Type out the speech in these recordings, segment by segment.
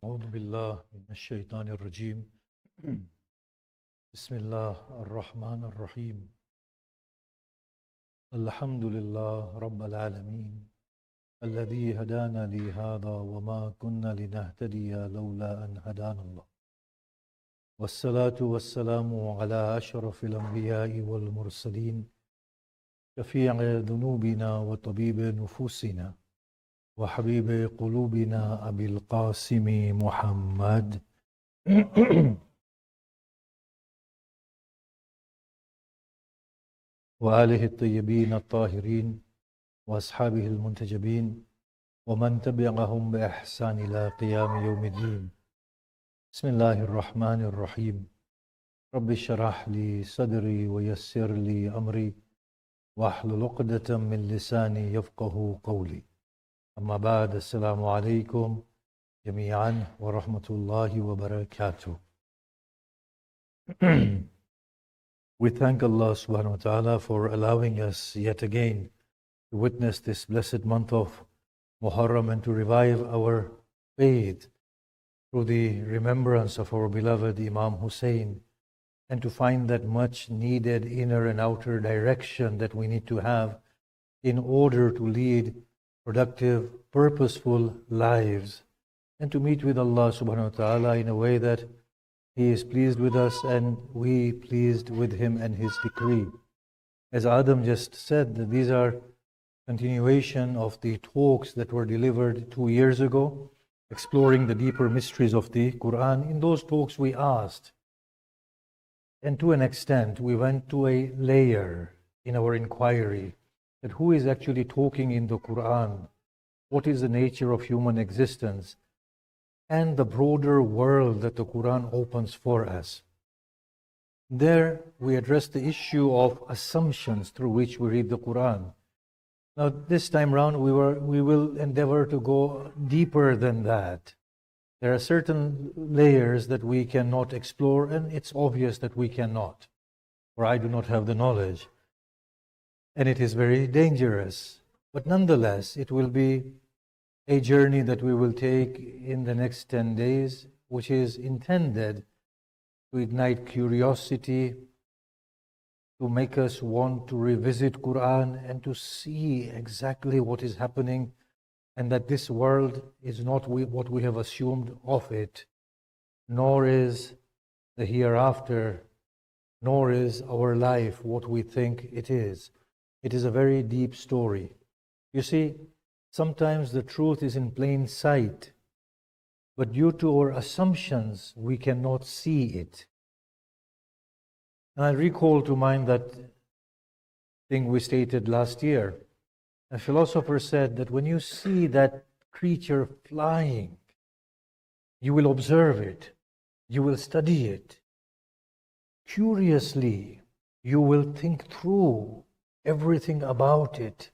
أعوذ بالله من الشيطان الرجيم بسم الله الرحمن الرحيم الحمد لله رب العالمين الذي هدانا لهذا وما كنا لنهتدي لولا أن هدانا الله والصلاة والسلام على أشرف الأنبياء والمرسلين شفيع ذنوبنا وطبيب نفوسنا وحبيب قلوبنا أبي القاسم محمد وآله الطيبين الطاهرين وأصحابه المنتجبين ومن تبعهم بإحسان إلى قيام يوم الدين بسم الله الرحمن الرحيم رب اشرح لي صدري ويسر لي أمري واحلل عقدة من لساني يفقه قولي أما بعد السلام عليكم جميعا ورحمة الله وبركاته. We thank Allah subhanahu wa ta'ala for allowing us yet again to witness this blessed month of Muharram and to revive our faith through the remembrance of our beloved Imam Hussein, and to find that much needed inner and outer direction that we need to have in order to lead productive, purposeful lives, and to meet with Allah subhanahu wa ta'ala in a way that He is pleased with us and we pleased with Him and His decree. As Adam just said, that these are continuation of the talks that were delivered 2 years ago, exploring the deeper mysteries of the Qur'an. In those talks we asked, and to an extent we went to a layer in our inquiry, that who is actually talking in the Qur'an, what is the nature of human existence, and the broader world that the Qur'an opens for us. There we addressed the issue of assumptions through which we read the Qur'an. Now this time round we will endeavor to go deeper than that. There are certain layers that we cannot explore, and it's obvious that we cannot, for I do not have the knowledge. And it is very dangerous. But nonetheless, it will be a journey that we will take in the next 10 days, which is intended to ignite curiosity, to make us want to revisit Qur'an and to see exactly what is happening, and that this world is not what we have assumed of it, nor is the hereafter, nor is our life what we think it is. It is a very deep story. You see, sometimes the truth is in plain sight, but due to our assumptions, we cannot see it. And I recall to mind that thing we stated last year. A philosopher said that when you see that creature flying, you will observe it, you will study it. Curiously, you will think through everything about it.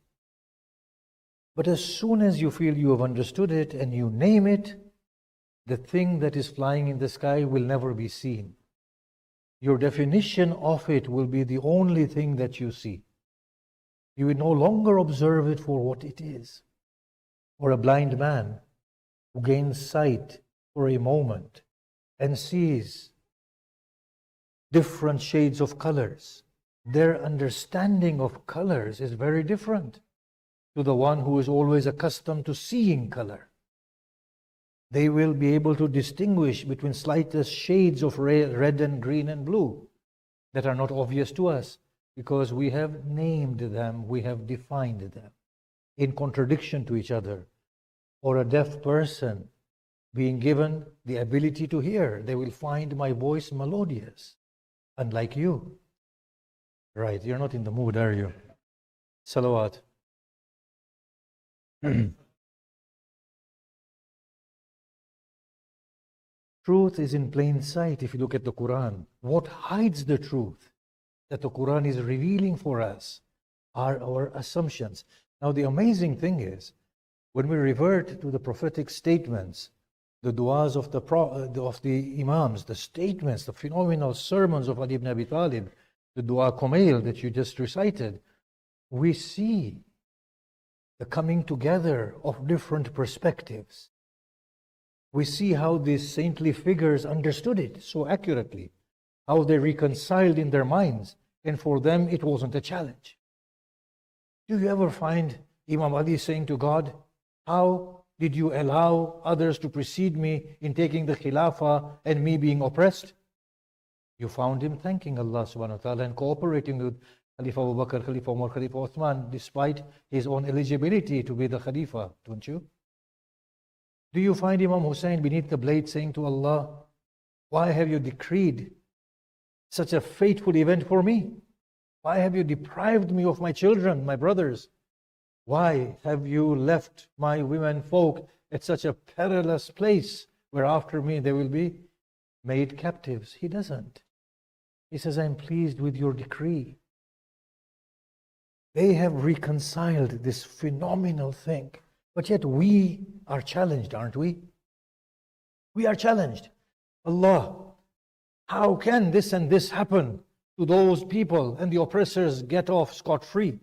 But as soon as you feel you have understood it and you name it, the thing that is flying in the sky will never be seen. Your definition of it will be the only thing that you see. You will no longer observe it for what it is. Or a blind man who gains sight for a moment and sees different shades of colors. Their understanding of colors is very different to the one who is always accustomed to seeing color. They will be able to distinguish between slightest shades of red and green and blue that are not obvious to us because we have named them, we have defined them in contradiction to each other. Or a deaf person being given the ability to hear, they will find my voice melodious, unlike you. Right, you're not in the mood, are you? Salawat. Truth is in plain sight if you look at the Quran. What hides the truth that the Quran is revealing for us are our assumptions. Now the amazing thing is, when we revert to the prophetic statements, the du'as of the Imams, the statements, the phenomenal sermons of Ali ibn Abi Talib, the Dua Kumail that you just recited, we see the coming together of different perspectives. we see how these saintly figures understood it so accurately, how they reconciled in their minds, and for them it wasn't a challenge. Do you ever find Imam Ali saying to God, how did you allow others to precede me in taking the Khilafah and me being oppressed? You found him thanking Allah subhanahu wa ta'ala and cooperating with Khalifa Abu Bakr, Khalifa Umar, Khalifa Uthman, despite his own eligibility to be the Khalifa, don't you? Do you find Imam Hussein beneath the blade saying to Allah, why have you decreed such a fateful event for me? Why have you deprived me of my children, my brothers? Why have you left my women folk at such a perilous place where after me they will be made captives? He doesn't. He says, I am pleased with your decree. They have reconciled this phenomenal thing. But yet we are challenged, aren't we? We are challenged. Allah, how can this and this happen to those people and the oppressors get off scot-free?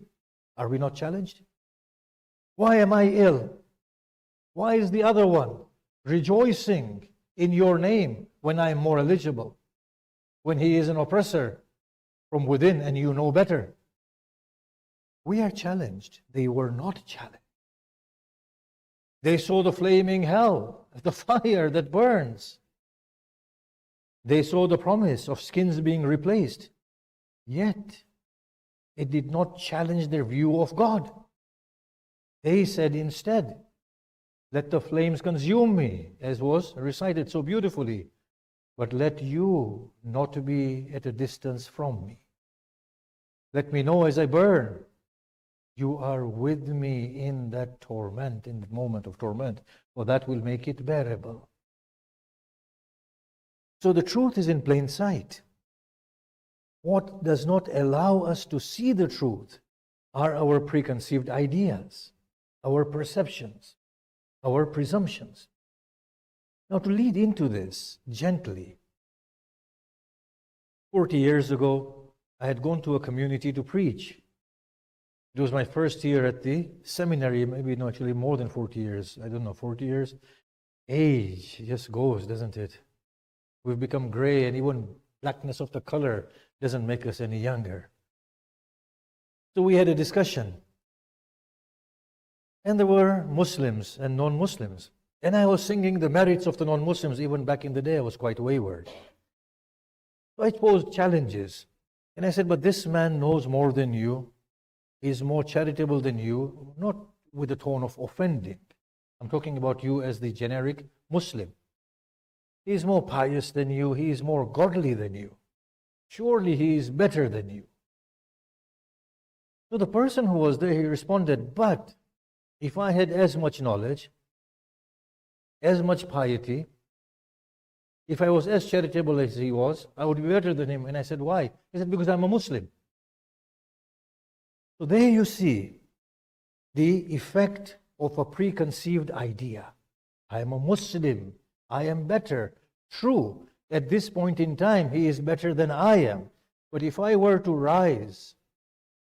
Are we not challenged? Why am I ill? Why is the other one rejoicing in your name when I am more eligible? When he is an oppressor from within and you know better. We are challenged. They were not challenged. They saw the flaming hell, the fire that burns. They saw the promise of skins being replaced. Yet, it did not challenge their view of God. They said instead, let the flames consume me, as was recited so beautifully, but let you not be at a distance from me. Let me know as I burn, you are with me in that torment, in the moment of torment, for that will make it bearable. So the truth is in plain sight. What does not allow us to see the truth are our preconceived ideas, our perceptions, our presumptions. Now, to lead into this gently, 40 years ago, I had gone to a community to preach. It was my first year at the seminary, maybe no, actually more than 40 years. I don't know, 40 years. Age just goes, doesn't it? We've become gray, and even blackness of the color doesn't make us any younger. So we had a discussion. And there were Muslims and non-Muslims. And I was singing the merits of the non-Muslims. Even back in the day, I was quite wayward. So I posed challenges. And I said, but this man knows more than you. He's more charitable than you, not with the tone of offending. I'm talking about you as the generic Muslim. He is more pious than you. He is more godly than you. Surely he is better than you. So the person who was there, he responded, but if I had as much knowledge, as much piety, if I was as charitable as he was, I would be better than him. And I said, why? He said, because I'm a Muslim. So there you see the effect of a preconceived idea. I am a Muslim. I am better. True, at this point in time, he is better than I am. But if I were to rise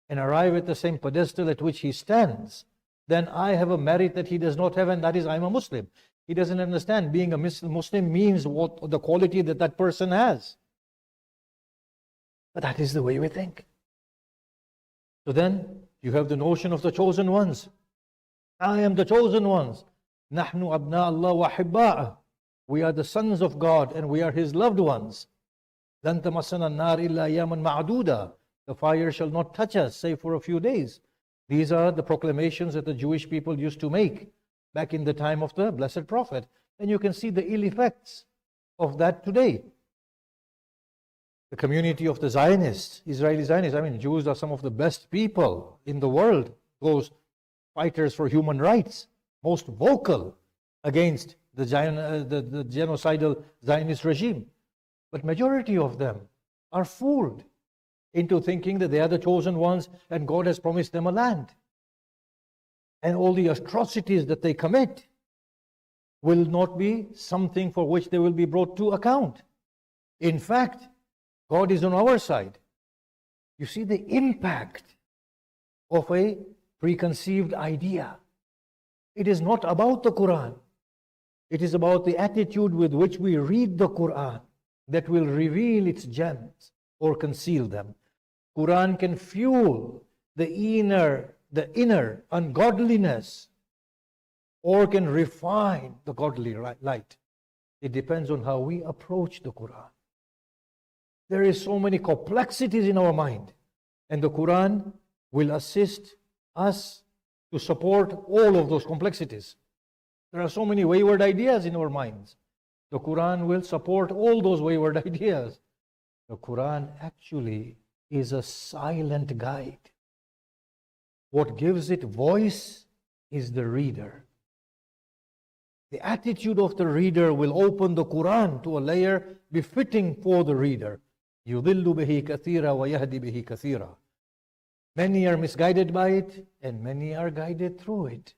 and arrive at the same pedestal at which he stands, then I have a merit that he does not have, and that is I am a Muslim. He doesn't understand being a Muslim means what the quality that that person has. But that is the way we think. So then you have the notion of the chosen ones. I am the chosen ones. نحن أبناء الله وأحباؤه. We are the sons of God and we are His loved ones. لن تمسنا النار إلا أياما معدودة. The fire shall not touch us save for a few days. These are the proclamations that the Jewish people used to make back in the time of the Blessed Prophet. And you can see the ill effects of that today. The community of the Zionists, Israeli Zionists, I mean, Jews are some of the best people in the world. Those fighters for human rights, most vocal against the genocidal Zionist regime. But majority of them are fooled into thinking that they are the chosen ones and God has promised them a land. And all the atrocities that they commit will not be something for which they will be brought to account. In fact, God is on our side. You see the impact of a preconceived idea. It is not about the Qur'an. It is about the attitude with which we read the Qur'an that will reveal its gems or conceal them. Qur'an can fuel the inner ungodliness or can refine the godly light. It depends on how we approach the Qur'an. There is so many complexities in our mind, and the Qur'an will assist us to support all of those complexities. There are so many wayward ideas in our minds. The Qur'an will support all those wayward ideas. The Qur'an actually is a silent guide. What gives it voice is the reader. The attitude of the reader will open the Qur'an to a layer befitting for the reader. يُضِلُّ بِهِ كَثِيرًا وَيَهْدِ بِهِ كَثِيرًا. Many are misguided by it, and many are guided through it.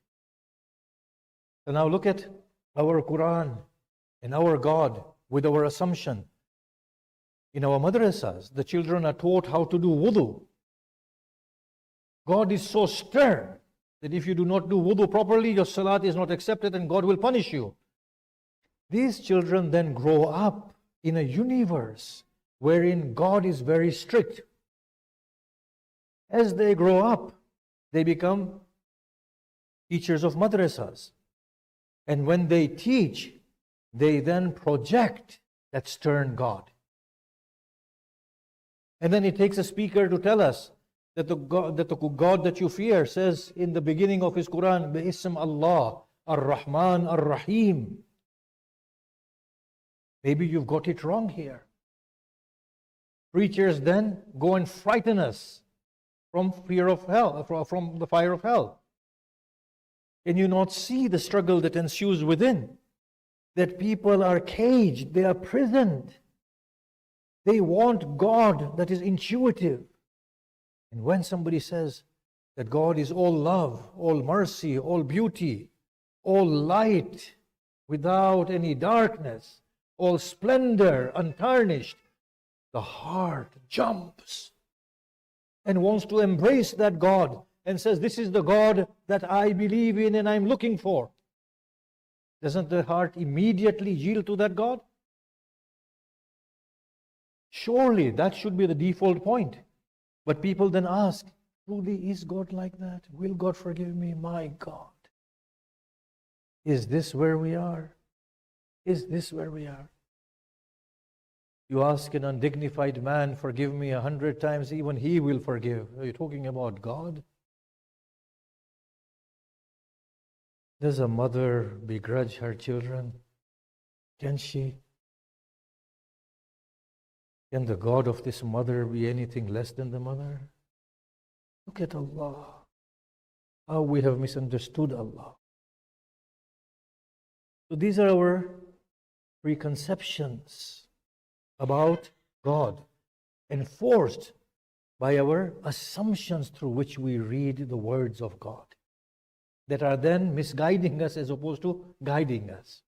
So now look at our Qur'an and our God with our assumption. In our madrasas, the children are taught how to do wudu. God is so stern that if you do not do wudu properly, your salat is not accepted and God will punish you. These children then grow up in a universe wherein God is very strict. As they grow up, they become teachers of madrasas. And when they teach, they then project that stern God. And then it takes a speaker to tell us that the God that you fear says in the beginning of his Quran, Bi-ism Allah, Ar-Rahman, Ar-Rahim. Maybe you've got it wrong here. Preachers then go and frighten us from fear of hell, from the fire of hell. Can you not see the struggle that ensues within? That people are caged, they are prisoned. They want God that is intuitive. And when somebody says that God is all love, all mercy, all beauty, all light, without any darkness, all splendor, untarnished, the heart jumps and wants to embrace that God and says, this is the God that I believe in and I'm looking for. Doesn't the heart immediately yield to that God? Surely that should be the default point. But people then ask, truly is God like that? Will God forgive me? My God. Is this where we are? Is this where we are? You ask an undignified man, forgive me 100 times, even he will forgive. Are you talking about God? Does a mother begrudge her children? Can she? Can the God of this mother be anything less than the mother? Look at Allah. How we have misunderstood Allah. So these are our preconceptions about God, enforced by our assumptions through which we read the words of God, that are then misguiding us as opposed to guiding us.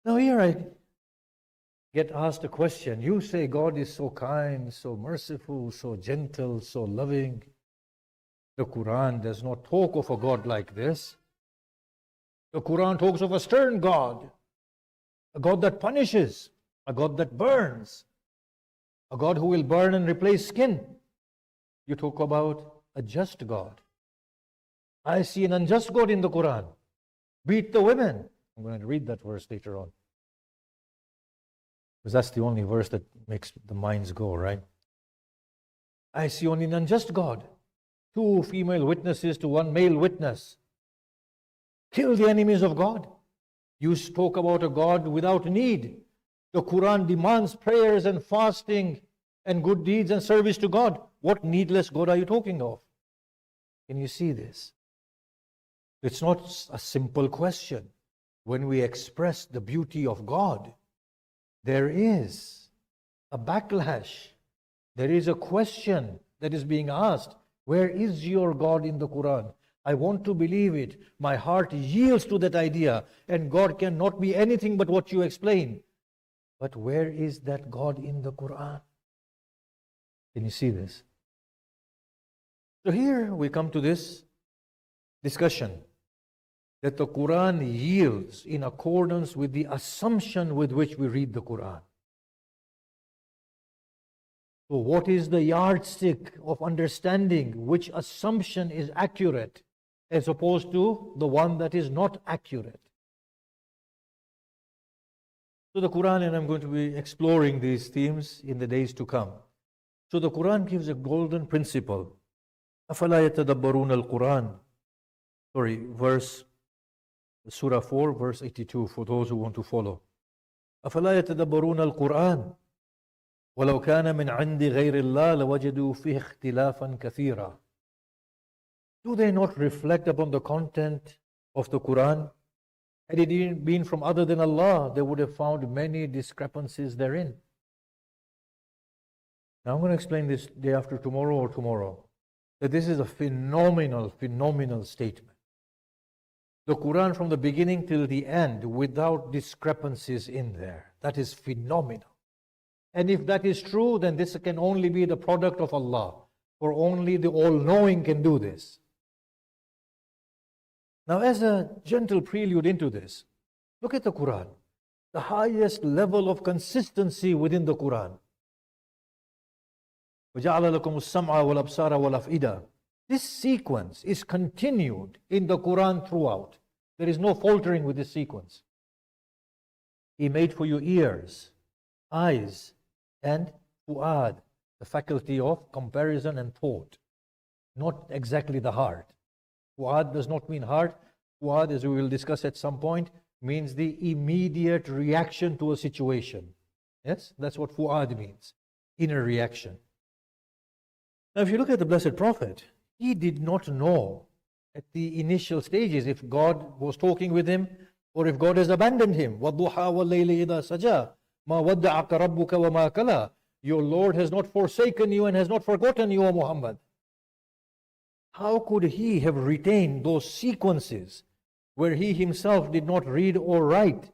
Now here I get asked a question. You say God is so kind, so merciful, so gentle, so loving. The Quran does not talk of a God like this. The Quran talks of a stern God, a God that punishes, a God that burns, a God who will burn and replace skin. You talk about a just God. I see an unjust God in the Quran. Beat the women. I'm going to read that verse later on, because that's the only verse that makes the minds go, right? I see only an unjust God. 2 female witnesses to 1 male witness. Kill the enemies of God. You spoke about a God without need. The Quran demands prayers and fasting and good deeds and service to God. What needless God are you talking of? Can you see this? It's not a simple question. When we express the beauty of God, there is a backlash. There is a question that is being asked. Where is your God in the Quran? I want to believe it. My heart yields to that idea, and God cannot be anything but what you explain. But where is that God in the Quran? Can you see this? So here we come to this discussion. that the Qur'an yields in accordance with the assumption with which we read the Qur'an. So what is the yardstick of understanding which assumption is accurate as opposed to the one that is not accurate? So the Quran, and I'm going to be exploring these themes in the days to come. So the Quran gives a golden principle. أَفَلَا يَتَدَبَّرُونَ الْقُرْآنَ. Surah 4, verse 82, for those who want to follow. أَفَلَا يَتَدَبَّرُونَ الْقُرْآنَ وَلَوْ كَانَ مِنْ عِنْدِ غَيْرِ اللَّهِ لَوَجَدُوا فِيهِ اخْتِلَافًا كَثِيرًا. Do they not reflect upon the content of the Quran? Had it been from other than Allah, they would have found many discrepancies therein. Now I'm going to explain this day after tomorrow or tomorrow, that this is a phenomenal statement. The Quran from the beginning till the end without discrepancies in there. That is phenomenal. And if that is true, then this can only be the product of Allah, for only the all-knowing can do this. Now, as a gentle prelude into this, look at the Quran, the highest level of consistency within the Quran. وَجَعَلَ لَكُمُ السَّمْعَ وَالْأَبْصَارَ وَالْأَفْئِدَةَ. This sequence is continued in the Quran throughout. There is no faltering with this sequence. He made for you ears, eyes, and fu'ad, the faculty of comparison and thought, not exactly the heart. Fu'ad does not mean heart. Fu'ad, as we will discuss at some point, means the immediate reaction to a situation. Yes, that's what fu'ad means, inner reaction. Now, if you look at the Blessed Prophet, he did not know at the initial stages if God was talking with him or if God has abandoned him. وَالضُّحَى وَاللَّيْلِ إِذَا سَجَى مَا وَدَّعَكَ رَبُّكَ وَمَا كَلَى. Your Lord has not forsaken you and has not forgotten you, O Muhammad. How could he have retained those sequences where he himself did not read or write?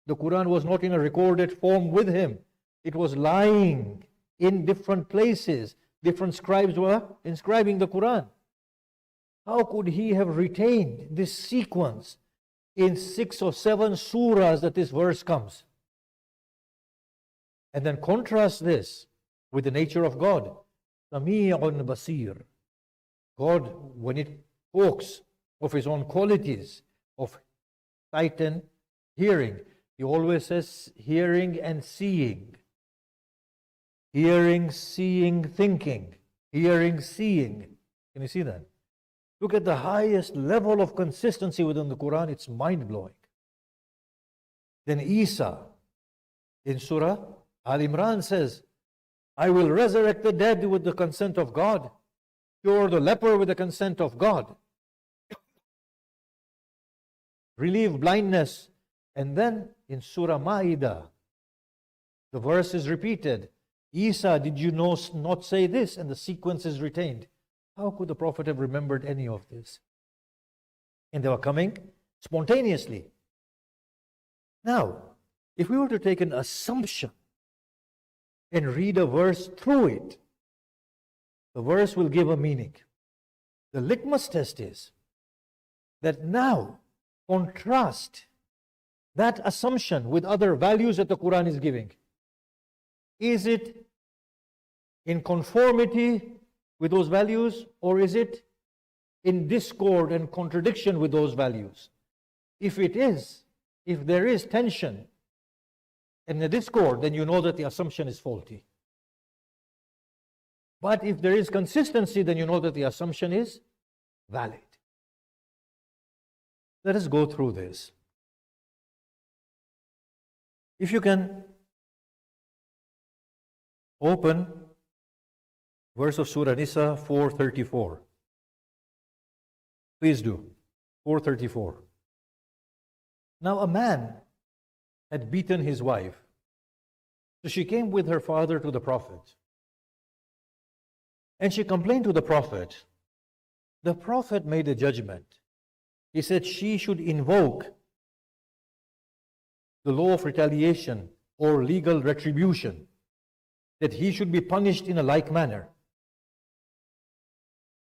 The Quran was not in a recorded form with him. It was lying in different places. Different scribes were inscribing the Quran. How could he have retained this sequence in 6 or 7 surahs that this verse comes? And then contrast this with the nature of God. Sami'un Basir. God, when it talks of his own qualities of sight and hearing, he always says hearing and seeing. Hearing, seeing, thinking. Hearing, seeing. Can you see that? Look at the highest level of consistency within the Quran. It's mind-blowing. Then Isa in Surah Al-Imran says, I will resurrect the dead with the consent of God. Cure the leper with the consent of God. Relieve blindness. And then in Surah Ma'idah, the verse is repeated. Isa, did you not say this? And the sequence is retained. How could the Prophet have remembered any of this? And they were coming spontaneously. Now, if we were to take an assumption and read a verse through it, the verse will give a meaning. The litmus test is that now contrast that assumption with other values that the Quran is giving. Is it in conformity with those values, or is it in discord and contradiction with those values? If there is tension and a discord, then you know that the assumption is faulty. But if there is consistency, then you know that the assumption is valid. Let us go through this. If you can open verse of Surah Nisa 434. Please do. 434. Now a man had beaten his wife. So she came with her father to the Prophet. And she complained to the Prophet. The Prophet made a judgment. He said she should invoke the law of retaliation or legal retribution, that he should be punished in a like manner.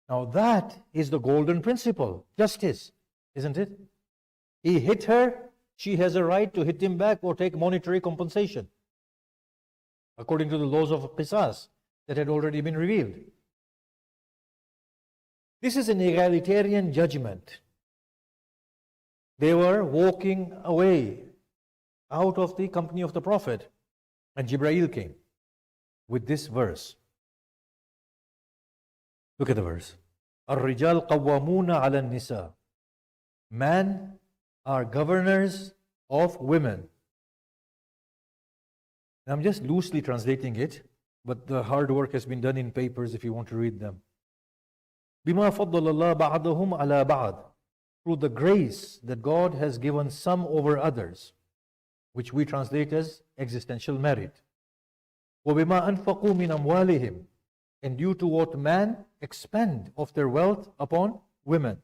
Now that is the golden principle, justice, isn't it? He hit her, she has a right to hit him back or take monetary compensation, according to the laws of Qisas that had already been revealed. This is an egalitarian judgment. They were walking away out of the company of the Prophet, and Jibreel came with this verse. Look at the verse. الرجال قوامون على النساء. Men are governors of women. Now, I'm just loosely translating it, but the hard work has been done in papers if you want to read them. بما فضل الله بعضهم على بعض. Through the grace that God has given some over others, which we translate as existential merit. وبما أنفقوا من أموالهم. And due to what men expend of their wealth upon women.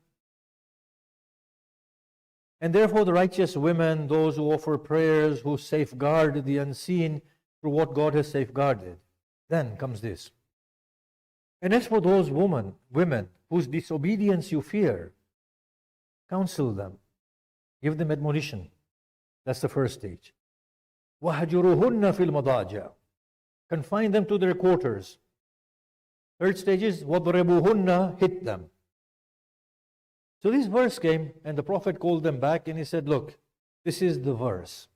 And therefore the righteous women, those who offer prayers, who safeguard the unseen through what God has safeguarded. Then comes this. And as for those women whose disobedience you fear, counsel them, give them admonition. That's the first stage. وَهَجُرُهُنَّ فِي الْمَضَاجِعِ. Confine them to their quarters. Third stage is وَضْرِبُهُنَّ. Hit them. So this verse came, and the Prophet called them back, and he said, look, this is the verse.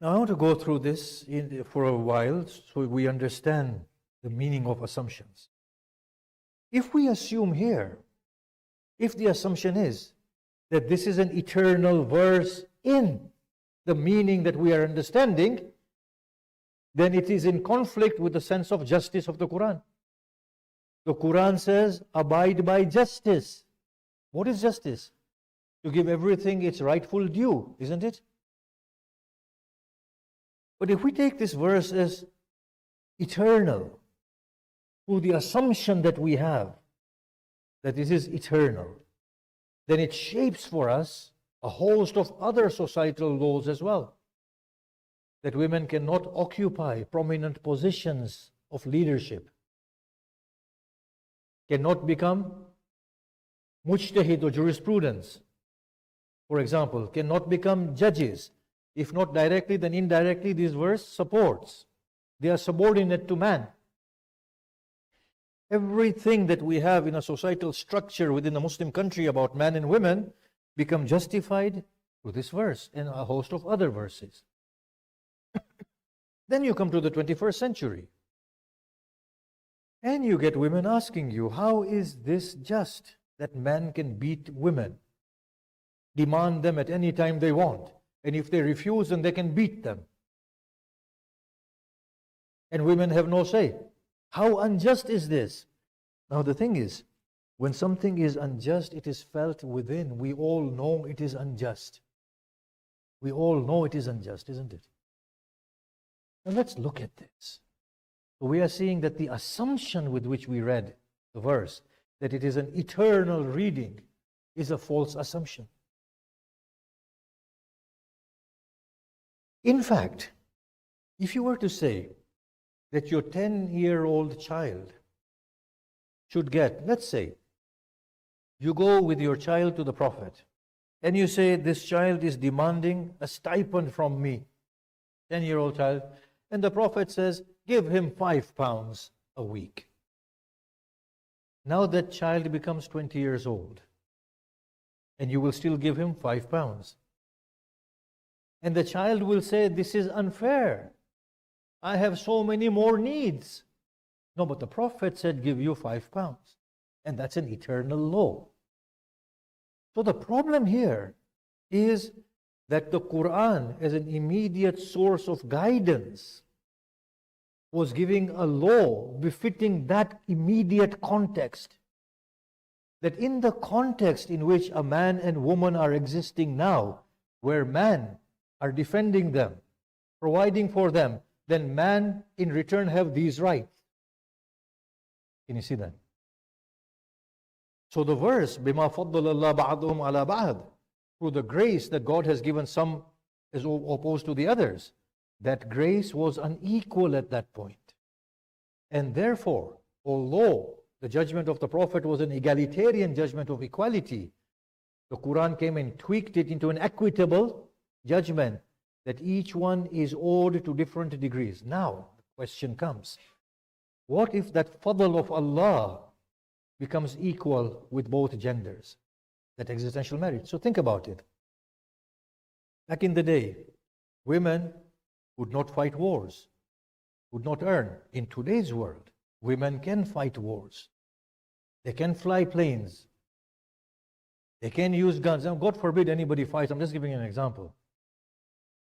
Now I want to go through this for a while so we understand the meaning of assumptions. If we assume here, if the assumption is that this is an eternal verse in the meaning that we are understanding, then it is in conflict with the sense of justice of the Qur'an. The Qur'an says, abide by justice. What is justice? To give everything its rightful due, isn't it? But if we take this verse as eternal, through the assumption that we have that this is eternal, then it shapes for us a host of other societal laws as well. That women cannot occupy prominent positions of leadership, cannot become mujtahid or jurisprudence, for example, cannot become judges. If not directly, then indirectly this verse supports. They are subordinate to man. Everything that we have in a societal structure within a Muslim country about man and women become justified through this verse and a host of other verses. Then you come to the 21st century. And you get women asking you, how is this just that men can beat women? Demand them at any time they want. And if they refuse, then they can beat them. And women have no say. How unjust is this? Now the thing is, when something is unjust, it is felt within. We all know it is unjust. We all know it is unjust, isn't it? Now let's look at this. So we are seeing that the assumption with which we read the verse, that it is an eternal reading, is a false assumption. In fact, if you were to say that your 10-year-old child should get, let's say, you go with your child to the Prophet and you say, this child is demanding a stipend from me, 10-year-old child, and the Prophet says, give him £5 a week. Now that child becomes 20 years old, and you will still give him £5. And the child will say, this is unfair. I have so many more needs. No, but the Prophet said, give you £5. And that's an eternal law. So the problem here is that the Qur'an, as an immediate source of guidance, was giving a law befitting that immediate context. That in the context in which a man and woman are existing now, where man are defending them, providing for them, then man in return have these rights. Can you see that? So the verse, بِمَا فَضَّلَ اللَّهُ بَعْضُهُمْ عَلَى بَعْضٍ, through the grace that God has given some as opposed to the others, that grace was unequal at that point. And therefore, although the judgment of the Prophet was an egalitarian judgment of equality, The Quran came and tweaked it into an equitable judgment that each one is owed to different degrees. Now, the question comes, what if that fadl of Allah becomes equal with both genders? That existential merit. So think about it. Back in the day, women would not fight wars, would not earn. In today's world, women can fight wars. They can fly planes. They can use guns. Now, God forbid anybody fights. I'm just giving you an example.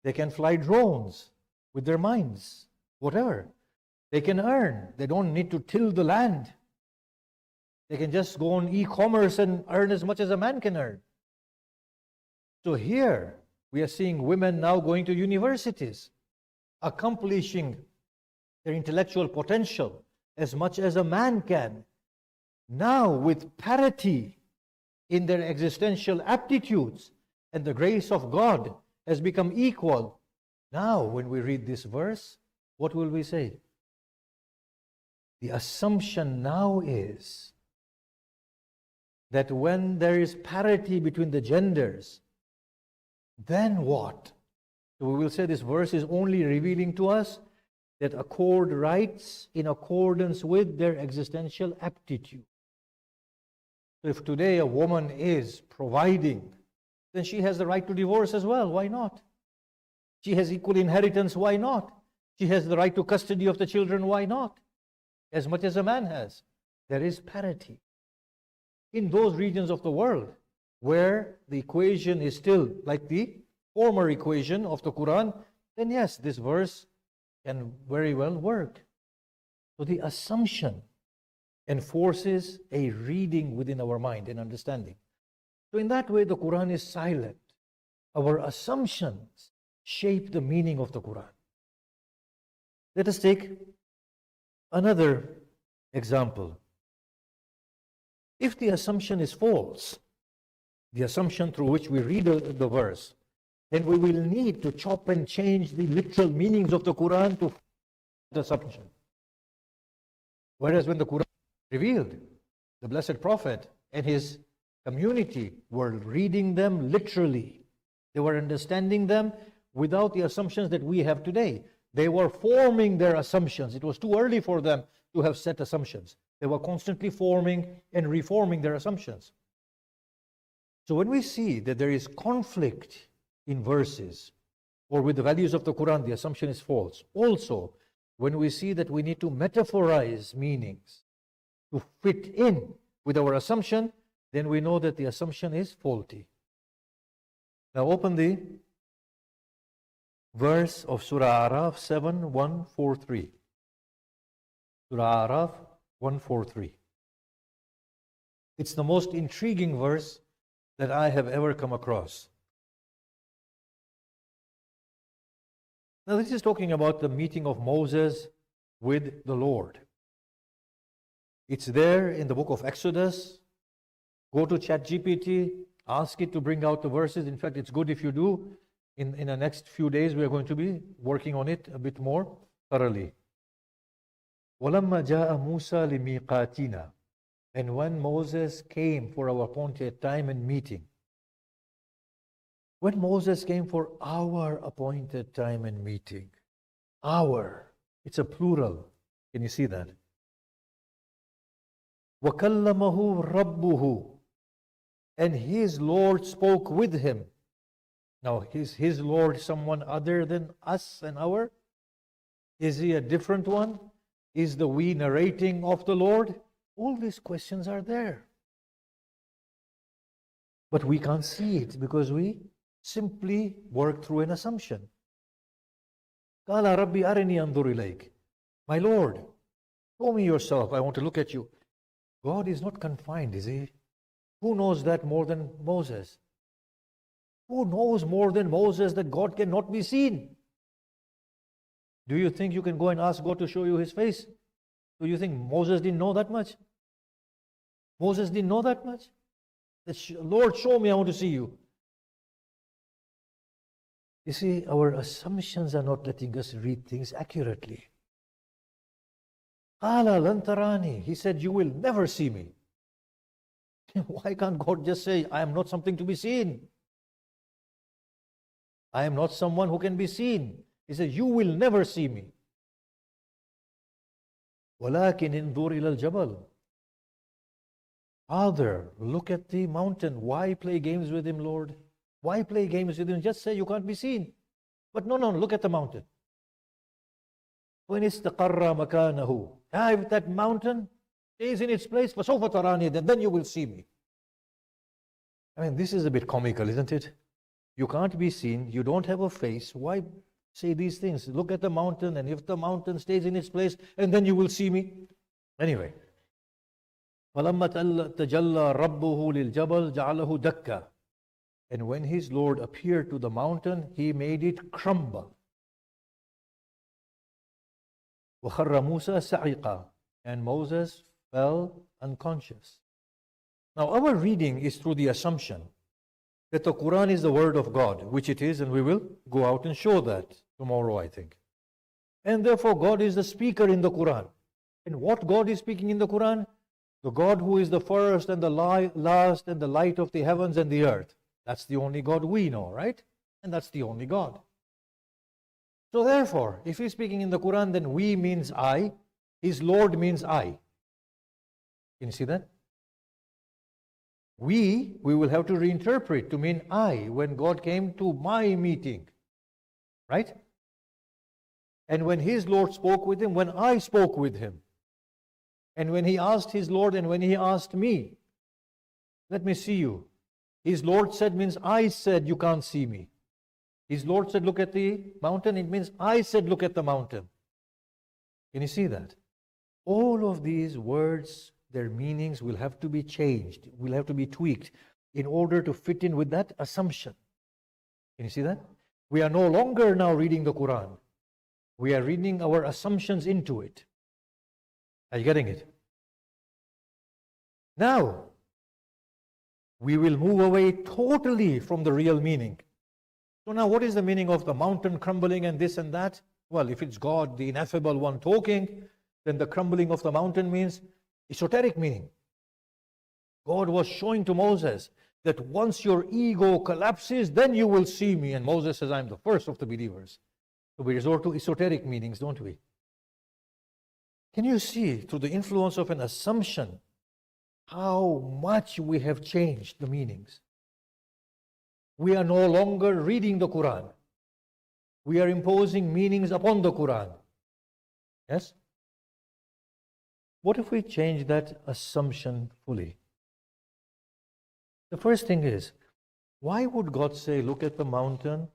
They can fly drones with their minds, whatever. They can earn. They don't need to till the land. They can just go on e-commerce and earn as much as a man can earn. So here, we are seeing women now going to universities, accomplishing their intellectual potential as much as a man can. Now, with parity in their existential aptitudes, and the grace of God has become equal. Now, when we read this verse, what will we say? The assumption now is that when there is parity between the genders, then what? So we will say this verse is only revealing to us that accord rights in accordance with their existential aptitude. So if today a woman is providing, then she has the right to divorce as well. Why not? She has equal inheritance. Why not? She has the right to custody of the children. Why not? As much as a man has. There is parity. In those regions of the world where the equation is still like the former equation of the Quran, then yes, this verse can very well work. So the assumption enforces a reading within our mind and understanding. So in that way, the Quran is silent. Our assumptions shape the meaning of the Quran. Let us take another example. If the assumption is false, the assumption through which we read the verse, then we will need to chop and change the literal meanings of the Quran to the assumption. Whereas when the Quran revealed, the Blessed Prophet and his community were reading them literally. They were understanding them without the assumptions that we have today. They were forming their assumptions. It was too early for them to have set assumptions. They were constantly forming and reforming their assumptions. So when we see that there is conflict in verses or with the values of the Quran, the assumption is false. Also, when we see that we need to metaphorize meanings to fit in with our assumption, then we know that the assumption is faulty. Now open the verse of Surah Araf 7:143. Surah Araf 143. It's the most intriguing verse that I have ever come across. Now this is talking about the meeting of Moses with the Lord. It's there in the book of Exodus. Go to ChatGPT, ask it to bring out the verses. In fact, it's good if you do. In the next few days, we are going to be working on it a bit more thoroughly. وَلَمَّا جَاءَ مُوسَى لِمِيقَاتِنَا. And when Moses came for our appointed time and meeting, when Moses came for our appointed time and meeting, our, it's a plural. Can you see that? وَكَلَّمَهُ رَبُّهُ. And his Lord spoke with him. Now, is his Lord someone other than us and our? Is he a different one? Is the we narrating of the Lord? All these questions are there. But we can't see it because we simply work through an assumption. قَالَ رَبِّ أَرِنِي أَنظُرْ إِلَيْكَ. My Lord, show me yourself. I want to look at you. God is not confined, is he? Who knows that more than Moses? Who knows more than Moses that God cannot be seen? Do you think you can go and ask God to show you his face? Do you think Moses didn't know that much? Moses didn't know that much? Lord, show me, I want to see you. You see, our assumptions are not letting us read things accurately. قَالَ لَن تَرَانِي. He said, you will never see me. Why can't God just say, I am not something to be seen? I am not someone who can be seen. He says, you will never see me. وَلَكِنْ انظُرْ إِلَى الْجَبَلِ. Father, look at the mountain. Why play games with him, Lord? Why play games with him? Just say you can't be seen. But no, look at the mountain. When استقر مكانه. If that mountain stays in its place, فسوف تراني, then you will see me. I mean, this is a bit comical, isn't it? You can't be seen, you don't have a face. Why say these things? Look at the mountain, and if the mountain stays in its place, and then you will see me. Anyway. فَلَمَّا تَجَلَّى رَبُّهُ لِلْجَبَلِ جَعَلَهُ دَكَّةً. And when his Lord appeared to the mountain, he made it crumble. وَخَرَّ مُوسَى سَعِقًا. And Moses fell unconscious. Now our reading is through the assumption that the Qur'an is the word of God, which it is, and we will go out and show that tomorrow, I think. And therefore God is the speaker in the Qur'an. And what God is speaking in the Qur'an? The God who is the first and the last and the light of the heavens and the earth. That's the only God we know, right? And that's the only God. So therefore, if he's speaking in the Qur'an, then we means I, his Lord means I. Can you see that? We will have to reinterpret to mean I when God came to my meeting. Right? And when his Lord spoke with him, when I spoke with him. And when he asked his Lord and when he asked me, let me see you. His Lord said means I said you can't see me. His Lord said look at the mountain, it means I said look at the mountain. Can you see that? All of these words, their meanings will have to be changed, will have to be tweaked in order to fit in with that assumption. Can you see that? We are no longer now reading the Qur'an. We are reading our assumptions into it. Are you getting it? Now, we will move away totally from the real meaning. So now what is the meaning of the mountain crumbling and this and that? Well, if it's God, the ineffable one talking, then the crumbling of the mountain means esoteric meaning. God was showing to Moses that once your ego collapses, then you will see me. And Moses says, I'm the first of the believers. So we resort to esoteric meanings, don't we? Can you see, through the influence of an assumption, how much we have changed the meanings? We are no longer reading the Qur'an. We are imposing meanings upon the Qur'an. Yes? What if we change that assumption fully? The first thing is, why would God say, look at the mountain,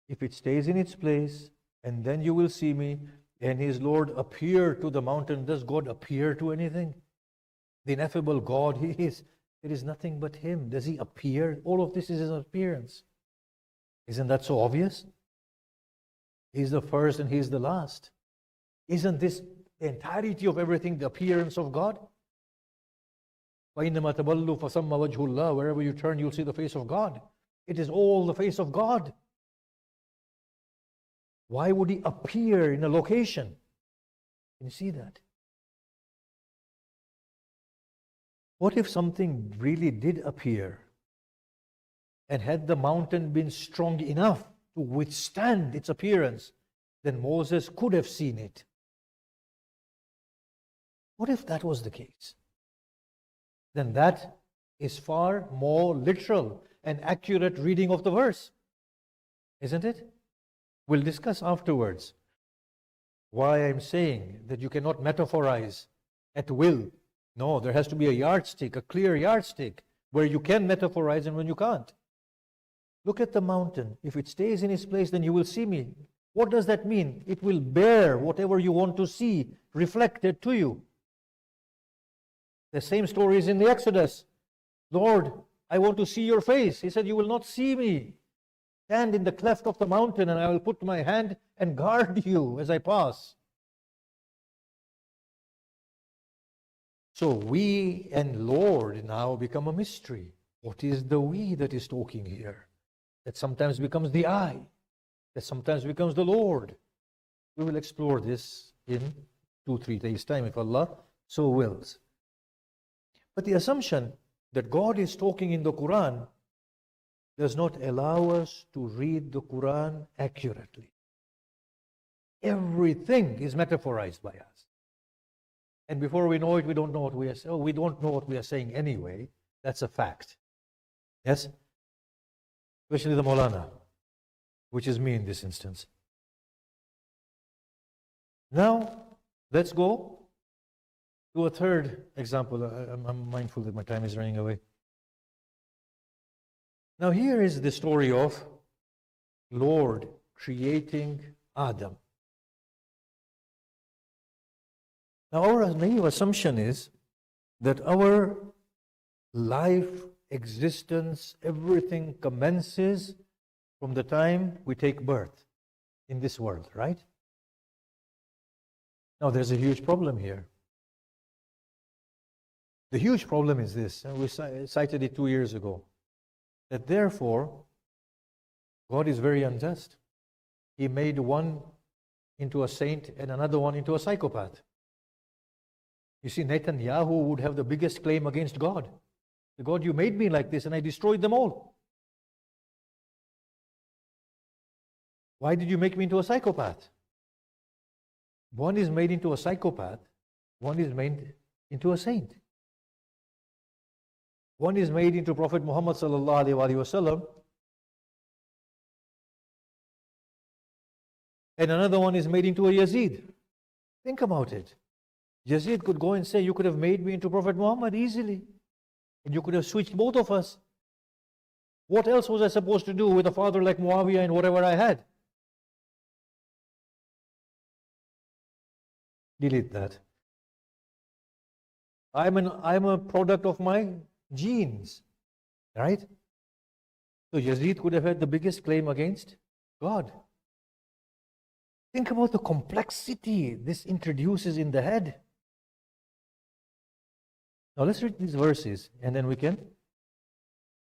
if it stays in its place, and then you will see me, and his Lord appear to the mountain? Does God appear to anything? The ineffable God, he is. There is nothing but him. Does he appear? All of this is his appearance. Isn't that so obvious? He's the first and he's the last. Isn't this the entirety of everything, the appearance of God? وَإِنَّمَا تَبَلُّ فَثَمَّ وَجْهُ اللَّهِ. Wherever you turn, you'll see the face of God. It is all the face of God. Why would he appear in a location? Can you see that? What if something really did appear, and had the mountain been strong enough to withstand its appearance, then Moses could have seen it? What if that was the case? Then that is far more literal and accurate reading of the verse, isn't it? We'll discuss afterwards why I'm saying that you cannot metaphorize at will. No, there has to be a yardstick, a clear yardstick, where you can metaphorize and when you can't. Look at the mountain. If it stays in its place, then you will see me. What does that mean? It will bear whatever you want to see reflected to you. The same story is in the Exodus. Lord, I want to see your face. He said, you will not see me. Stand in the cleft of the mountain and I will put my hand and guard you as I pass. So we and Lord now become a mystery. What is the we that is talking here? That sometimes becomes the I, that sometimes becomes the Lord. We will explore this in 2-3 days' time if Allah so wills. But the assumption that God is talking in the Qur'an does not allow us to read the Qur'an accurately. Everything is metaphorized by us. And before we know it, we don't know what we are saying. Oh, we don't know what we are saying anyway. That's a fact. Yes? Especially the Maulana, which is me in this instance. Now, let's go to a third example. I'm mindful that my time is running away. Now, here is the story of Lord creating Adam. Now, our naive assumption is that our life, existence, everything commences from the time we take birth in this world, right? Now, there's a huge problem here. The huge problem is this, and we cited it 2 years ago, that therefore, God is very unjust. He made one into a saint and another one into a psychopath. You see, Netanyahu would have the biggest claim against God. God, you made me like this and I destroyed them all. Why did you make me into a psychopath? One is made into a psychopath, one is made into a saint. One is made into Prophet Muhammad sallallahu alaihi wasallam, and another one is made into a Yazid. Think about it. Yazid could go and say, you could have made me into Prophet Muhammad easily, and you could have switched both of us. What else was I supposed to do with a father like Muawiyah and whatever I had? Delete that. I'm a product of my genes, right? So Yazid could have had the biggest claim against God. Think about the complexity this introduces in the head. Now let's read these verses and then we can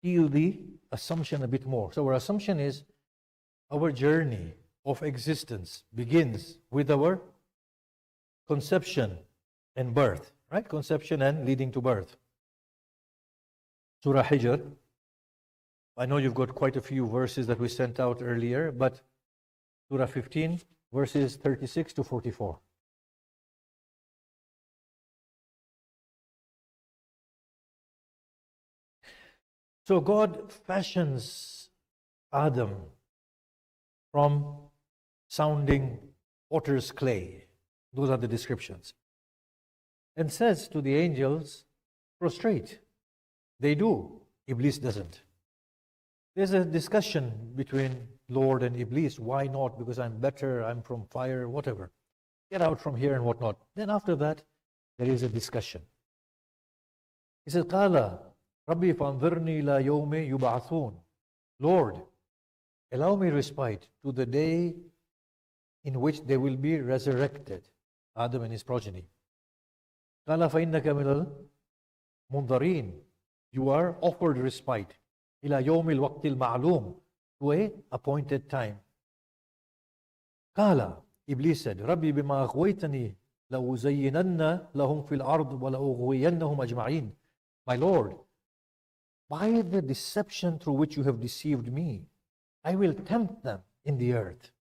peel the assumption a bit more. So our assumption is our journey of existence begins with our conception and birth, right? Conception and leading to birth. Surah Hijr. I know you've got quite a few verses that we sent out earlier, but Surah 15, verses 36 to 44. So God fashions Adam from sounding potter's clay. Those are the descriptions. And says to the angels, prostrate. They do. Iblis doesn't. There's a discussion between Lord and Iblis. Why not? Because I'm better, I'm from fire, whatever. Get out from here and whatnot. Then after that, there is a discussion. He says, Qala, Rabbi fanzirni la yawmi yub'athun. Lord, allow me respite to the day in which they will be resurrected. Adam and his progeny. Qala fa innaka minal mundarin. You are offered respite. Ila yawmil waqtil ma'loom. To a appointed time. Qala, Iblis said, Rabbi bima aghwaytani la uzayyinanna lahum fil ard wa la ughwiyannahum ajma'in. My Lord, by the deception through which you have deceived me, I will tempt them in the earth.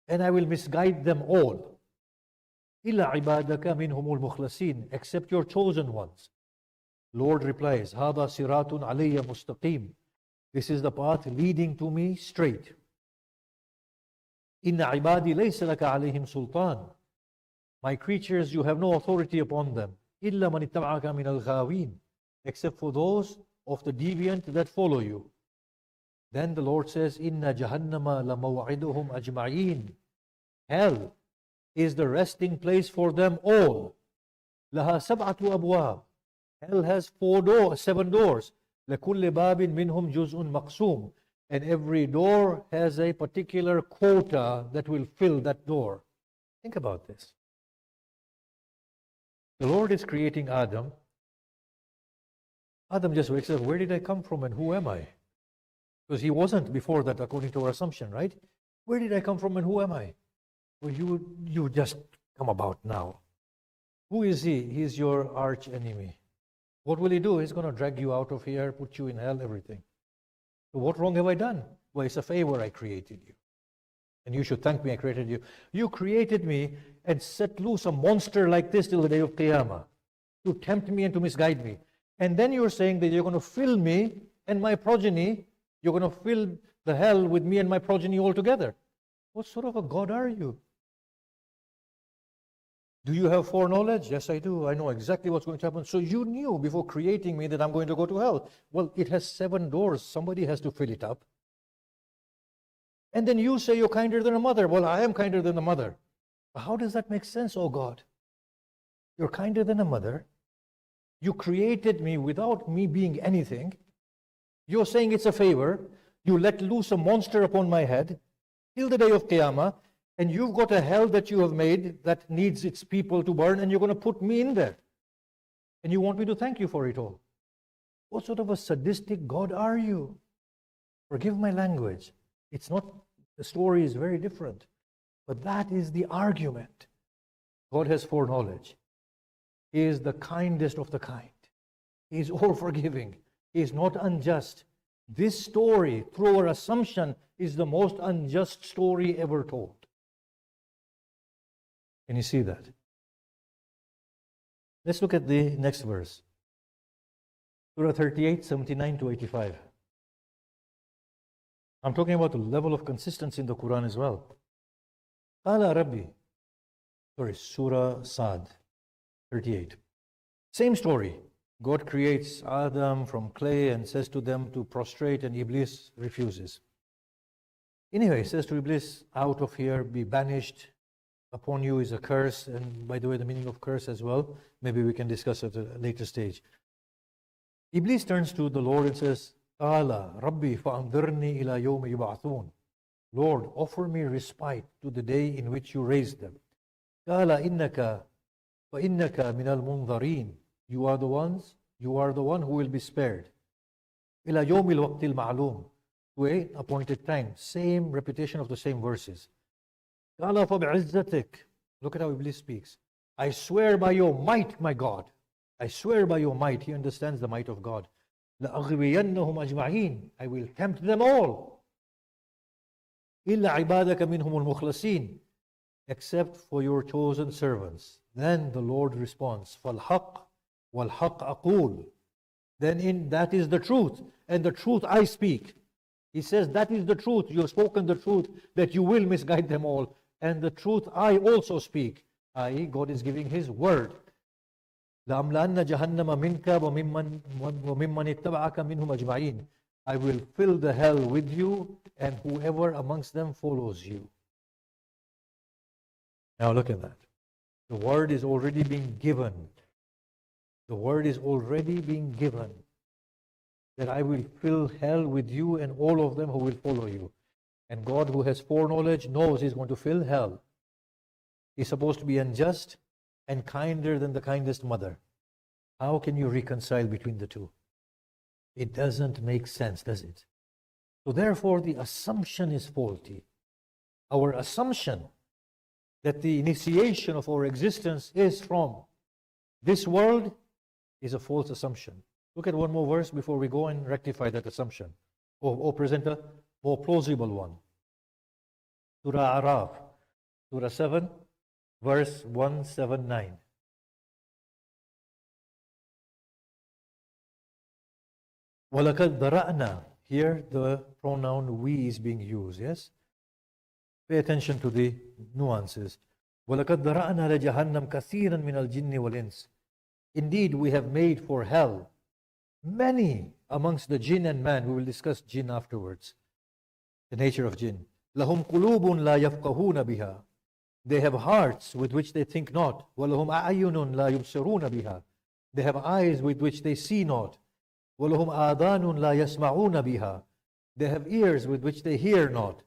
And I will misguide them all. Illa ibadaka minhumul mukhlasin, except your chosen ones. Lord replies, Hada siratun alayya mustaqim. This is the path leading to me straight. Inna ibadi laysa laka alayhim sultan. My creatures, you have no authority upon them. Illa man ittaba'aka min al-ghawin. Except for those of the deviant that follow you. Then the Lord says, Inna jahannama la maw'iduhum ajma'in. Hell is the resting place for them all. Laha sab'atu abwab. Hell has 7 doors. لَكُلِّ بَابٍ مِّنْهُمْ جُزْءٌ مَقْسُومٌ. And every door has a particular quota that will fill that door. Think about this. The Lord is creating Adam. Adam just wakes up, where did I come from and who am I? Because he wasn't before that, according to our assumption, right? Where did I come from and who am I? Well, you just come about now. Who is he? He's your arch enemy. What will he do? He's going to drag you out of here, put you in hell, everything. So what wrong have I done? Well, it's a favor. I created you. And you should thank me, I created you. You created me and set loose a monster like this till the day of Qiyamah to tempt me and to misguide me. And then you're saying that you're going to fill me and my progeny, you're going to fill the hell with me and my progeny altogether. What sort of a God are you? Do you have foreknowledge? Yes, I do. I know exactly what's going to happen. So you knew before creating me that I'm going to go to hell. Well, it has 7 doors. Somebody has to fill it up. And then you say you're kinder than a mother. Well, I am kinder than a mother. How does that make sense, oh God? You're kinder than a mother. You created me without me being anything. You're saying it's a favor. You let loose a monster upon my head till the day of Qiyamah, and you've got a hell that you have made that needs its people to burn, and you're going to put me in there. And you want me to thank you for it all. What sort of a sadistic God are you? Forgive my language. It's not, the story is very different. But that is the argument. God has foreknowledge. He is the kindest of the kind. He is all forgiving. He is not unjust. This story, through our assumption, is the most unjust story ever told. Can you see that? Let's look at the next verse. Surah 38, 79 to 85. I'm talking about the level of consistency in the Quran as well. Qala Rabbi. Surah Sad, 38. Same story. God creates Adam from clay and says to them to prostrate, and Iblis refuses. Anyway, he says to Iblis, out of here, be banished. Upon you is a curse. And by the way, the meaning of curse as well, maybe we can discuss at a later stage. Iblis turns to the Lord and says, Qala Rabbi fa'andirni ila yawmi yub'athun. Lord, offer me respite to the day in which you raised them. Qala innaka fa innaka minal munzarin. You are the one who will be spared. Ila yawmil waqtil ma'lum. To an appointed time. Same repetition of the same verses. Qala fa bi'izzatik. Look at how Iblis speaks. I swear by your might, my God. I swear by your might. He understands the might of God. لَأَغْوِيَنَّهُمْ أَجْمَعِينَ. I will tempt them all. إِلَّا عِبَادَكَ مِنْهُمُ الْمُخْلَصِينَ. Except for your chosen servants. Then the Lord responds, فَالْحَقِّ وَالْحَقِّ أَقُولُ. Then that is the truth, and the truth I speak. He says that is the truth. You have spoken the truth, that you will misguide them all. And the truth I also speak. I.e., God is giving His word. لَأَمْلَأَنَّ جَهَنَّمَ مِنْكَ وَمِمَّنِ اتَّبَعَكَ مِنْهُمْ أَجْمَعِينَ. I will fill the hell with you, and whoever amongst them follows you. Now look at that. The word is already being given. The word is already being given. That I will fill hell with you and all of them who will follow you. And God, who has foreknowledge, knows He's going to fill hell. He's supposed to be unjust and kinder than the kindest mother. How can you reconcile between the two? It doesn't make sense, does it? So therefore, the assumption is faulty. Our assumption that the initiation of our existence is from this world is a false assumption. Look at one more verse before we go and rectify that assumption. Or present a more plausible one. Surah Araf, Surah 7, verse 179. وَلَقَدْ ذَرَأْنَا. Here the pronoun we is being used, yes? Pay attention to the nuances. وَلَقَدْ ذَرَأْنَا لَجَهَنَّمْ كَثِيرًا مِنَ الْجِنِّ وَالْإِنسِ. Indeed, we have made for hell many amongst the jinn and man. We will discuss jinn afterwards. The nature of jinn. لَهُمْ قُلُوبٌ لَا يَفْقَهُونَ بِهَا. They have hearts with which they think not. وَلَهُمْ أَعْيُنٌ لَا يُبْصِرُونَ بِهَا. They have eyes with which they see not. وَلَهُمْ آذَانٌ لَا يَسْمَعُونَ بِهَا. They have ears with which they hear not.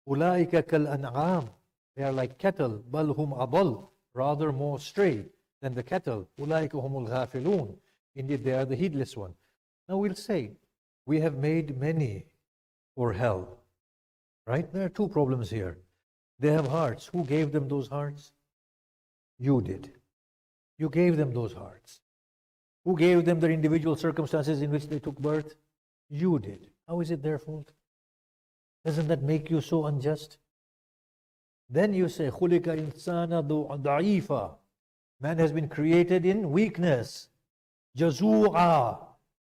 أُولَٰئِكَ كَالْأَنْعَامِ. They are like cattle. بَلْ هُمْ أَضَلُّ. Rather more stray than the cattle. أُولَٰئِكَ هُمُ الْغَافِلُونَ. Indeed, they are the heedless one. Now we'll say, we have made many for hell. Right? There are two problems here. They have hearts. Who gave them those hearts? You did. You gave them those hearts. Who gave them their individual circumstances in which they took birth? You did. How is it their fault? Doesn't that make you so unjust? Then you say, خُلِقَ إِنسَانَ ضَعِيفًا. Man has been created in weakness. جَزُوعًا,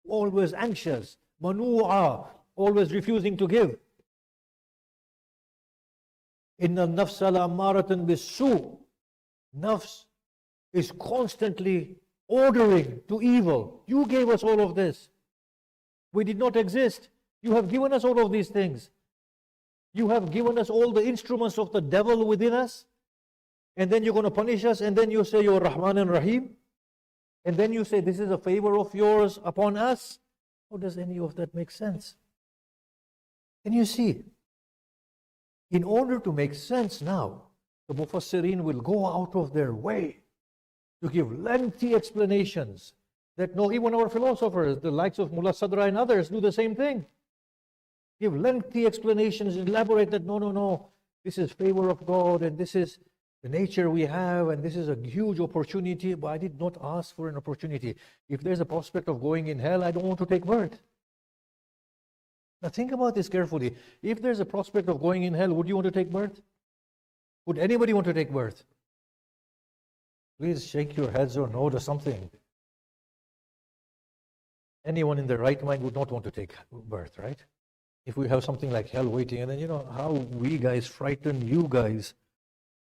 always anxious. مَنُوعًا, always refusing to give. إِنَّ النَّفْسَ لَأَمَّارَةً بِالسُّوءِ. Nafs is constantly ordering to evil. You gave us all of this. We did not exist. You have given us all of these things. You have given us all the instruments of the devil within us. And then you're going to punish us. And then you say you're Rahman and Rahim. And then you say this is a favor of yours upon us. How does any of that make sense? Can you see? In order to make sense now, the Mufassirin will go out of their way to give lengthy explanations that no, even our philosophers, the likes of Mullah Sadra and others, do the same thing. Give lengthy explanations, elaborate that no, this is favor of God and this is the nature we have and this is a huge opportunity, but I did not ask for an opportunity. If there's a prospect of going in hell, I don't want to take birth. Now think about this carefully. If there's a prospect of going in hell, would you want to take birth? Would anybody want to take birth? Please shake your heads or no to something. Anyone in their right mind would not want to take birth, right? If we have something like hell waiting, and then you know how we guys frighten you guys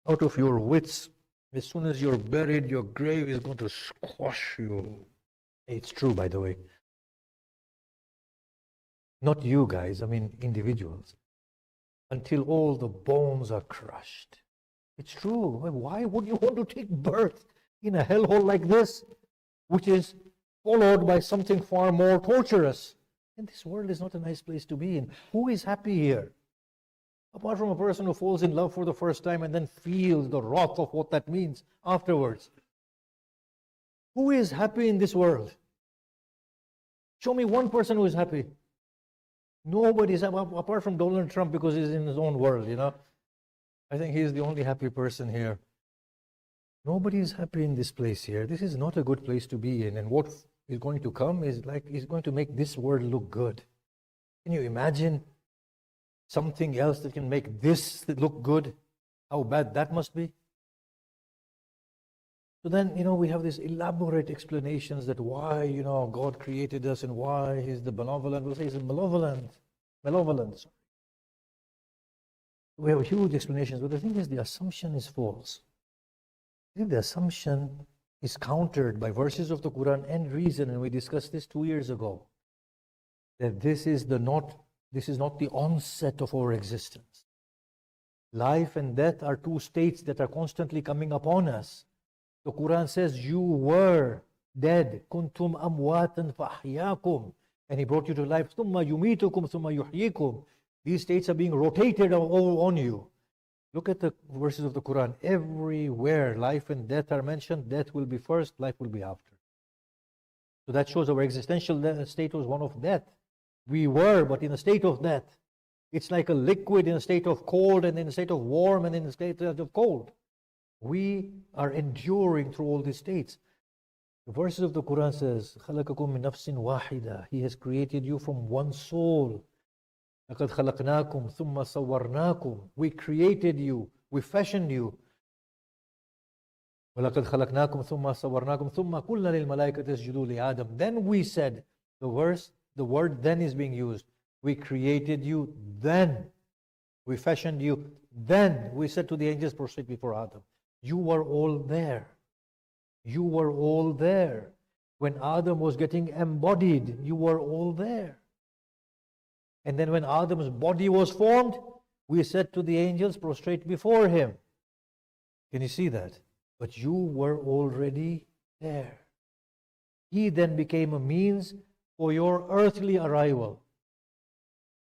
out of your wits. As soon as you're buried, your grave is going to squash you. It's true, by the way. Not you guys, I mean individuals. Until all the bones are crushed. It's true. Why would you want to take birth in a hellhole like this, which is followed by something far more torturous? And this world is not a nice place to be in. Who is happy here? Apart from a person who falls in love for the first time and then feels the wrath of what that means afterwards. Who is happy in this world? Show me one person who is happy. Nobody is happy, apart from Donald Trump, because he's in his own world, you know. I think he's the only happy person here. Nobody is happy in this place here. This is not a good place to be in. And what is going to come is going to make this world look good. Can you imagine something else that can make this look good? How bad that must be? So then, you know, we have these elaborate explanations that why, you know, God created us and why He's the benevolent. We'll say He's malevolent. Sorry. We have huge explanations, but the thing is the assumption is false. I think the assumption is countered by verses of the Qur'an and reason, and we discussed this 2 years ago, that this is not the onset of our existence. Life and death are two states that are constantly coming upon us. The Qur'an says, you were dead. Kuntum amwatan fa'ahyakum. And He brought you to life. Thumma yumitukum thumma yuhyikum. These states are being rotated all on you. Look at the verses of the Qur'an. Everywhere life and death are mentioned, death will be first, life will be after. So that shows our existential state was one of death. We were, but in a state of death. It's like a liquid in a state of cold and in a state of warm and in a state of cold. We are enduring through all these states. The verses of the Qur'an says, خَلَقَكُم مِّن نَفْسٍ وَاحِدَةٍ. He has created you from one soul. لَقَدْ خَلَقْنَاكُمْ ثُمَّ صَوَّرْنَاكُمْ. We created you, we fashioned you. وَلَقَدْ خَلَقْنَاكُمْ ثُمَّ صَوَّرْنَاكُمْ ثُمَّ قُلْنَا لِلْمَلَائِكَةِ اسْجُدُوا لِآدَمَ. Then we said, the word then is being used. We created you, then we fashioned you, then we said to the angels, prostrate before Adam. You were all there. You were all there. When Adam was getting embodied, you were all there. And then when Adam's body was formed, we said to the angels, prostrate before him. Can you see that? But you were already there. He then became a means for your earthly arrival.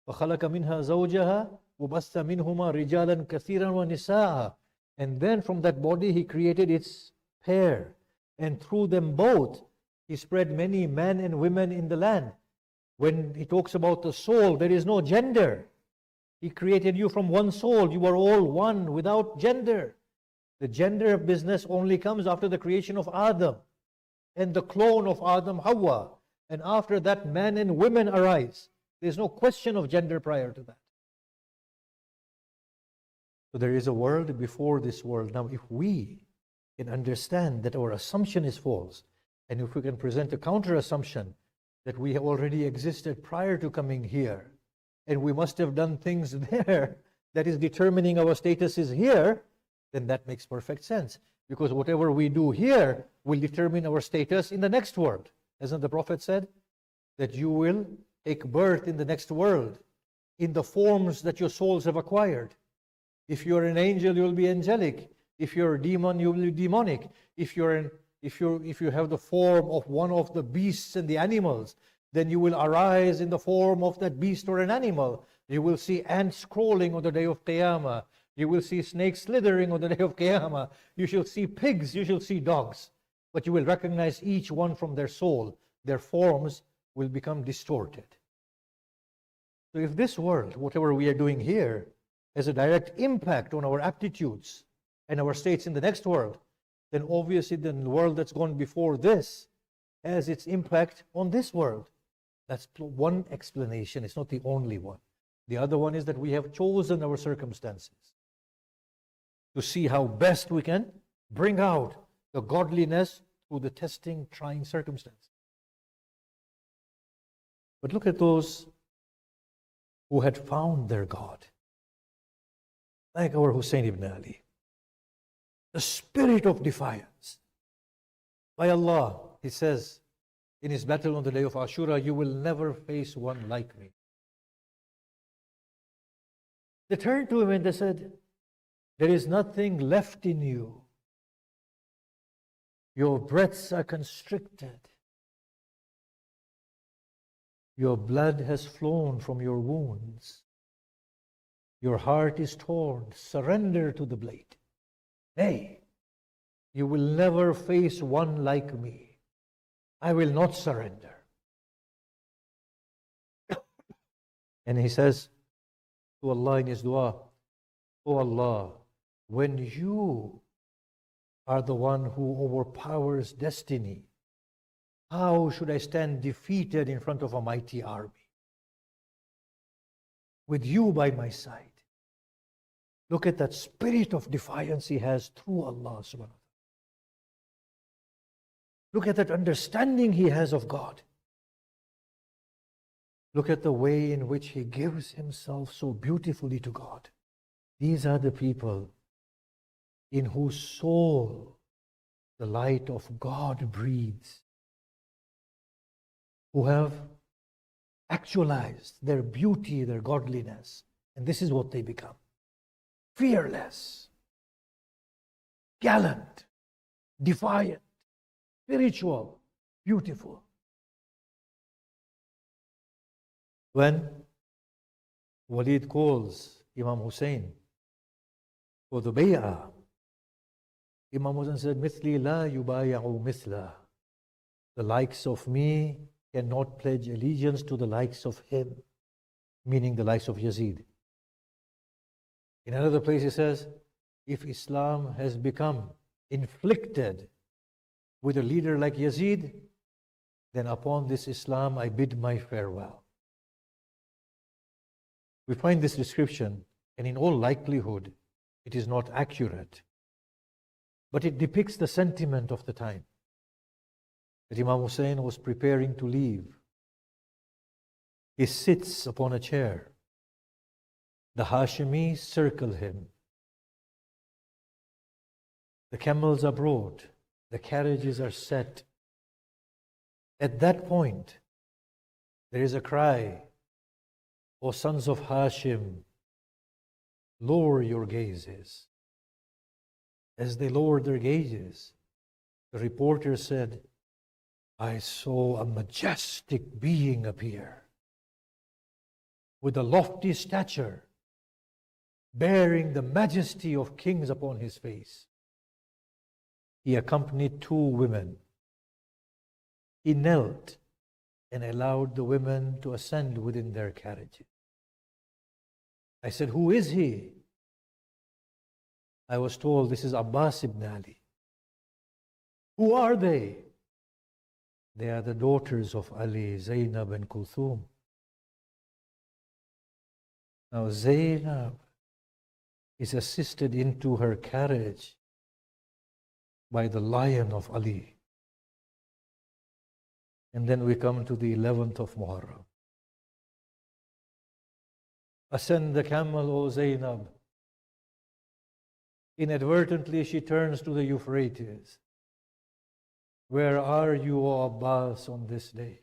فَخَلَقَ مِنْهَا زَوْجَهَا وَبَثَّ مِنْهُمَا رِجَالًا كَثِيرًا وَنِسَاءً. And then from that body He created its pair. And through them both He spread many men and women in the land. When He talks about the soul, there is no gender. He created you from one soul. You are all one without gender. The gender business only comes after the creation of Adam. and the clone of Adam, Hawa. And after that, man and women arise. There's no question of gender prior to that. So there is a world before this world. Now, if we can understand that our assumption is false, and if we can present a counter assumption that we have already existed prior to coming here, and we must have done things there that is determining our status is here, then that makes perfect sense. Because whatever we do here will determine our status in the next world. Hasn't the Prophet said that you will take birth in the next world in the forms that your souls have acquired? If you're an angel, you'll be angelic. If you're a demon, you will be demonic. If you have the form of one of the beasts and the animals, then you will arise in the form of that beast or an animal. You will see ants crawling on the day of Qiyamah. You will see snakes slithering on the day of Qiyamah. You shall see pigs, you shall see dogs. But you will recognize each one from their soul. Their forms will become distorted. So if this world, whatever we are doing here, has a direct impact on our aptitudes and our states in the next world, then obviously the world that's gone before this has its impact on this world. That's one explanation. It's not the only one. The other one is that we have chosen our circumstances to see how best we can bring out the godliness through the testing, trying circumstances. But look at those who had found their God, like our Hussein ibn Ali. The spirit of defiance. By Allah, he says in his battle on the day of Ashura, you will never face one like me. They turned to him and they said, there is nothing left in you. Your breaths are constricted. Your blood has flown from your wounds. Your heart is torn. Surrender to the blade. Nay, you will never face one like me. I will not surrender. And he says to Allah in his dua, O Allah, when you are the one who overpowers destiny, how should I stand defeated in front of a mighty army? With you by my side. Look at that spirit of defiance he has through Allah subhanahu wa ta'ala. Look at that understanding he has of God. Look at the way in which he gives himself so beautifully to God. These are the people in whose soul the light of God breathes, who have actualized their beauty, their godliness, and this is what they become. Fearless, gallant, defiant, spiritual, beautiful. When Walid calls Imam Hussein for the bay'ah, Imam Hussein said, Mithli la yubaya'u mithla. The likes of me cannot pledge allegiance to the likes of him, meaning the likes of Yazid. In another place he says, if Islam has become inflicted with a leader like Yazid, then upon this Islam I bid my farewell. We find this description, and in all likelihood, it is not accurate, but it depicts the sentiment of the time. That Imam Hussein was preparing to leave. He sits upon a chair. The Hashimis circle him. The camels are brought. The carriages are set. At that point, there is a cry, O sons of Hashim, lower your gazes. As they lowered their gazes, the reporter said, I saw a majestic being appear with a lofty stature, bearing the majesty of kings upon his face. He accompanied 2 women. He knelt and allowed the women to ascend within their carriages. I said, who is he? I was told this is Abbas ibn Ali. Who are they? They are the daughters of Ali, Zainab and Kulthum. Now Zainab is assisted into her carriage by the lion of Ali. And then we come to the 11th of Muharram. Ascend the camel, O Zainab. Inadvertently she turns to the Euphrates. Where are you, O Abbas, on this day?